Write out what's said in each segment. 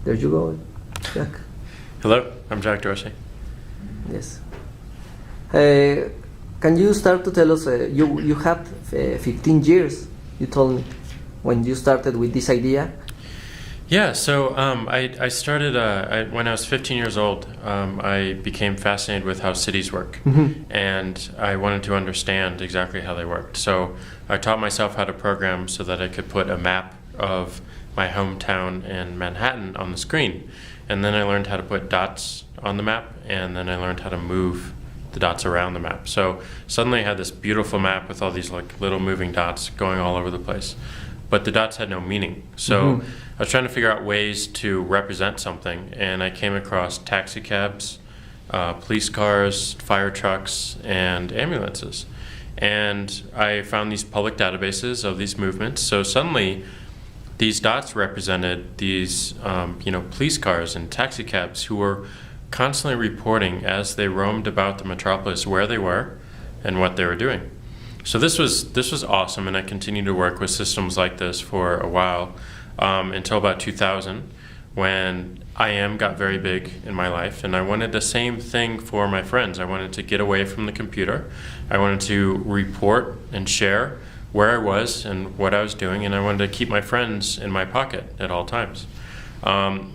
There you go, Jack. Hello, I'm Jack Dorsey. Yes. Can you start to tell us, you had 15 years, you told me, when you started with this idea? Yeah, so I started, when I was 15 years old, I became fascinated with how cities work. And I wanted to understand exactly how they worked. So I taught myself how to program so that I could put a map of my hometown in Manhattan on the screen. And then I learned how to put dots on the map, and then I learned how to move the dots around the map. So suddenly I had this beautiful map with all these like little moving dots going all over the place. But the dots had no meaning. So I was trying to figure out ways to represent something, and I came across taxi cabs, police cars, fire trucks, and ambulances. And I found these public databases of these movements. So suddenly these dots represented these police cars and taxi cabs who were constantly reporting as they roamed about the metropolis where they were and what they were doing. So this was awesome, and I continued to work with systems like this for a while until about 2000, when IM got very big in my life, and I wanted the same thing for my friends. I wanted to get away from the computer. I wanted to report and share where I was and what I was doing, and I wanted to keep my friends in my pocket at all times.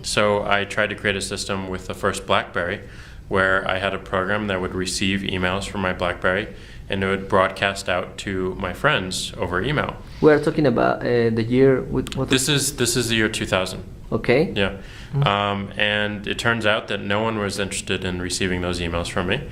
So I tried to create a system with the first BlackBerry, where I had a program that would receive emails from my BlackBerry, and it would broadcast out to my friends over email. We are talking about the year with what? This is the year 2000. Okay. Yeah, and it turns out that no one was interested in receiving those emails from me.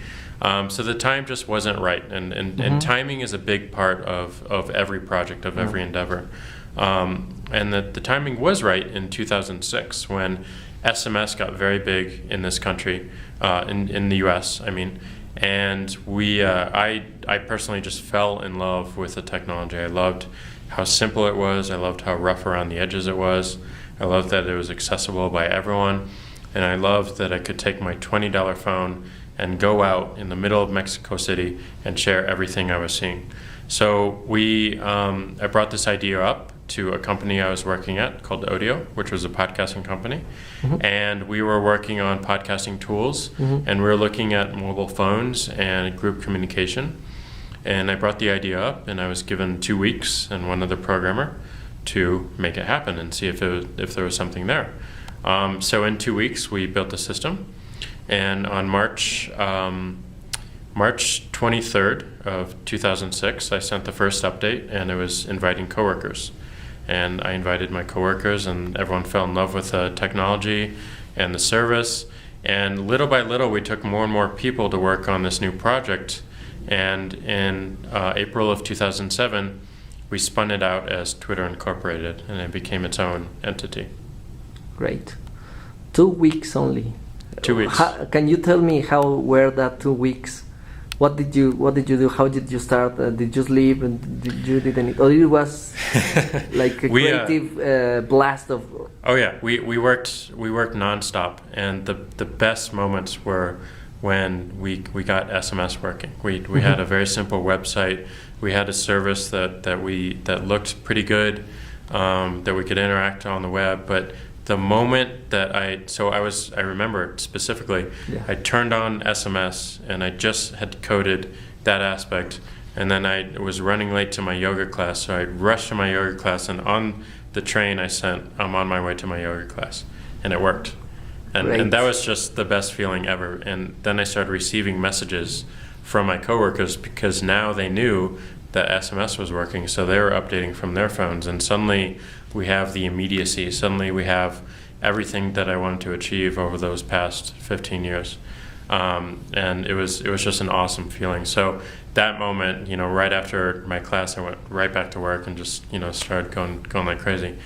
So the time just wasn't right, and timing is a big part of every project, of every endeavor. And the timing was right in 2006 when SMS got very big in this country, in the US, I mean. And I personally just fell in love with the technology. I loved how simple it was. I loved how rough around the edges it was. I loved that it was accessible by everyone. And I loved that I could take my $20 phone and go out in the middle of Mexico City and share everything I was seeing. So I brought this idea up to a company I was working at called Audio, which was a podcasting company. And we were working on podcasting tools, and we were looking at mobile phones and group communication. And I brought the idea up, and I was given 2 weeks and one other programmer to make it happen and see if there was something there. So in 2 weeks, we built the system. And on March 23rd of 2006, I sent the first update, and it was inviting coworkers. And I invited my coworkers, and everyone fell in love with the technology and the service. And little by little, we took more and more people to work on this new project. And in April of 2007, we spun it out as Twitter Incorporated, and it became its own entity. Great. 2 weeks only. 2 weeks. Can you tell me how were that 2 weeks? What did you do? How did you start? Did you sleep? And did you did any? Or it was like a creative blast of. Oh yeah, we worked nonstop, and the best moments were when we got SMS working. We had a very simple website. We had a service that looked pretty good, that we could interact on the web, but the moment that I remember specifically, I turned on SMS, and I just had coded that aspect, and then I was running late to my yoga class, so I rushed to my yoga class, and on the train I'm on my way to my yoga class, and it worked. And that was just the best feeling ever. And then I started receiving messages from my coworkers, because now they knew that SMS was working, so they were updating from their phones, and suddenly we have the immediacy. Suddenly we have everything that I wanted to achieve over those past 15 years. And it was just an awesome feeling. So that moment, right after my class, I went right back to work and just, started going like crazy.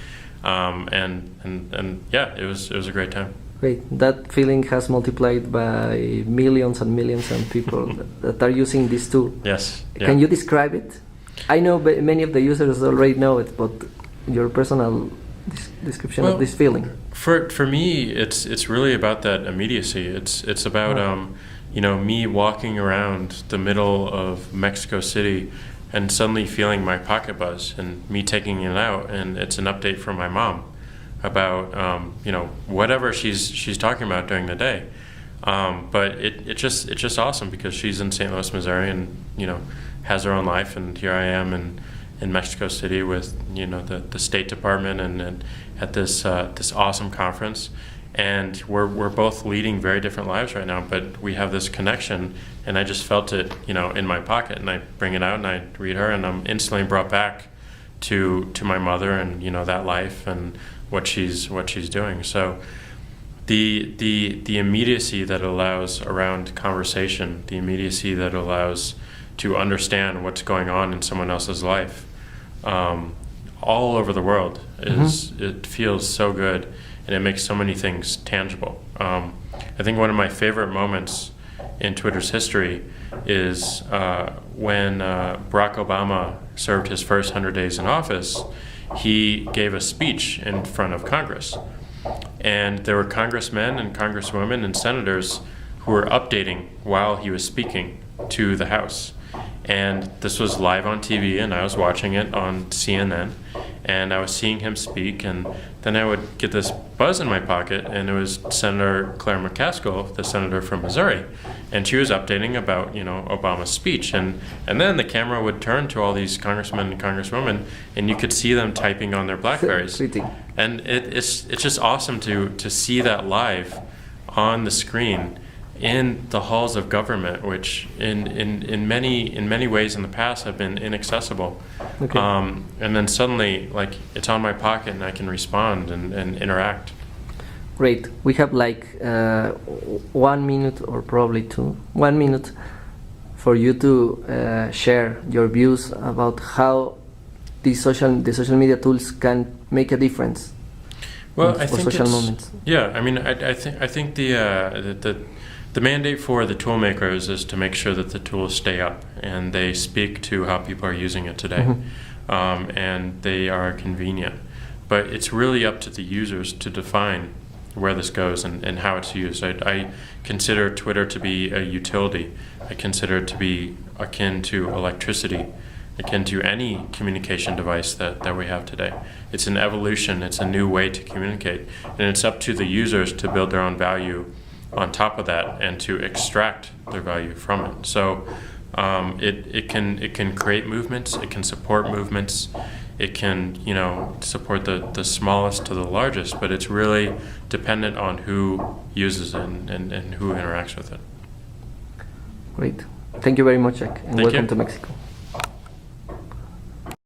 And yeah, it was a great time. Great. That feeling has multiplied by millions and millions of people that are using this tool. Yes. Yeah. Can you describe it? I know many of the users already know it, but your personal description of this feeling. For me, it's really about that immediacy. It's about me walking around the middle of Mexico City and suddenly feeling my pocket buzz, and me taking it out, and it's an update from my mom, about whatever she's talking about during the day. But it's just awesome because she's in St. Louis, Missouri, and has her own life, and here I am in Mexico City with the State Department and at this awesome conference. And we're both leading very different lives right now, but we have this connection, and I just felt it, in my pocket, and I bring it out and I read her, and I'm instantly brought back to my mother and that life and what she's doing. So the immediacy that it allows around conversation, the immediacy that allows to understand what's going on in someone else's life, all over the world it feels so good. And it makes so many things tangible. I think one of my favorite moments in Twitter's history is when Barack Obama served his first 100 days in office. He gave a speech in front of Congress. And there were congressmen and congresswomen and senators who were updating while he was speaking to the House. And this was live on TV, and I was watching it on CNN, and I was seeing him speak, and then I would get this buzz in my pocket, and it was Senator Claire McCaskill, the senator from Missouri, and she was updating about Obama's speech, and then the camera would turn to all these congressmen and congresswomen, and you could see them typing on their BlackBerries, and it's just awesome to see that live on the screen in the halls of government, which in many ways in the past have been inaccessible. Okay. And then suddenly, it's on my pocket and I can respond and interact. Great. We have 1 minute or probably 2. 1 minute for you to share your views about how the social media tools can make a difference. Well, I think social moments. Yeah, I mean, I think the mandate for the tool makers is to make sure that the tools stay up and they speak to how people are using it today, and they are convenient. But it's really up to the users to define where this goes and how it's used. I consider Twitter to be a utility. I consider it to be akin to electricity, akin to any communication device that we have today. It's an evolution. It's a new way to communicate. And it's up to the users to build their own value on top of that and to extract their value from it. So it can create movements, it can support movements, it can support the smallest to the largest, but it's really dependent on who uses it and who interacts with it. Great. Thank you very much, Jack, and welcome to Mexico.